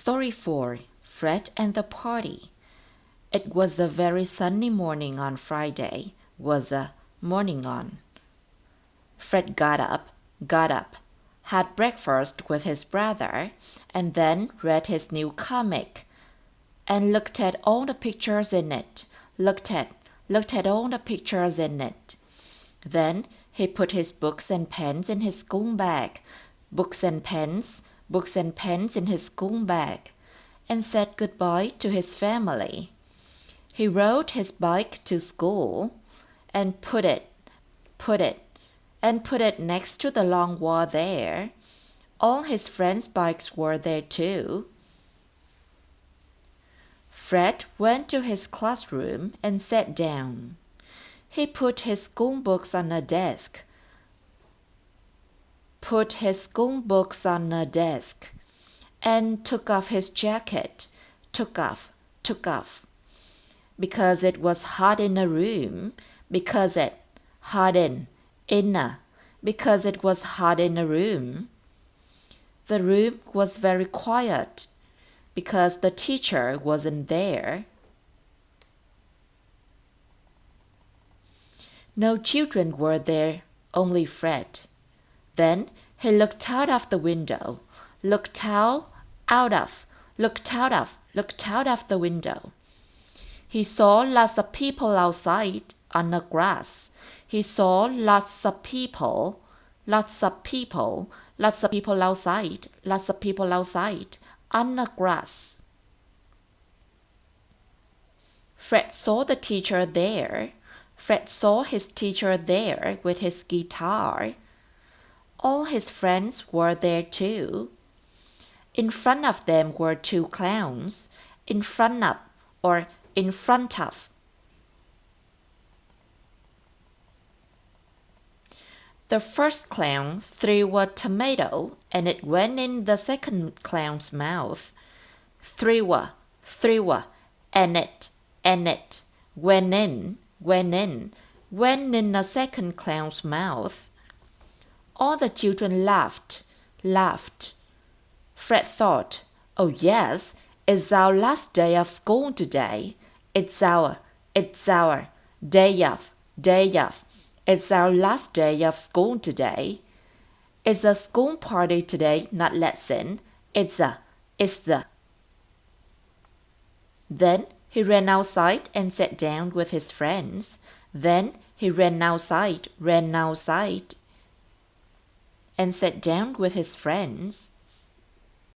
Story 4 Fred and the Party. It was a very sunny morning on Friday, was a morning on. Fred got up, had breakfast with his brother, and then read his new comic, and looked at all the pictures in it, looked at all the pictures in it. Then he put his books and pens in his school bag, books and pens in his school bag, and said goodbye to his family. He rode his bike to school and put it next to the long wall there. All his friends' bikes were there too. Fred went to his classroom and sat down. He put his school books on a desk, and took off his jacket, took off, because it was hot in the room, because it was hot in the room. The room was very quiet, because the teacher wasn't there. No children were there, only Fred. Then he looked out of the window, looked out of the window. He saw lots of people outside on the grass. He saw lots of people outside on the grass. Fred saw the teacher there. Fred saw his teacher there with his guitar. All his friends were there too. In front of them were two clowns, in front of. The first clown threw a tomato and it went in the second clown's mouth. Threw a, and it went in the second clown's mouth. All the children laughed. Fred thought, oh yes, it's our last day of school today. It's our day off. It's our last day of school today. It's a school party today, not lesson. Then he ran outside and sat down with his friends. Then he ran outside and sat down with his friends.